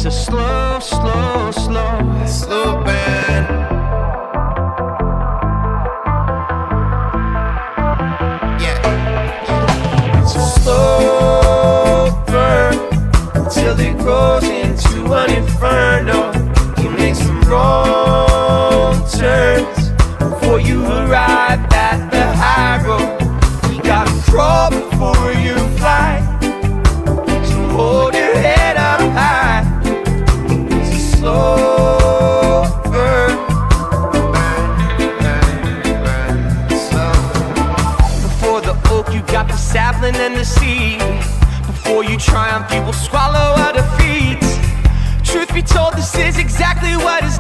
a slow, slow, slow, slow burn. Yeah, it's a slow burn till it goes into an inferno. You make some wrong turns before you arrive at the high road. You gotta crawl before you fly, so hold your head up high. It's a slow burn, slow. Before the oak you got the sapling and the seed. Before you triumph you will swallow a defeat. Truth be told, this is exactly what is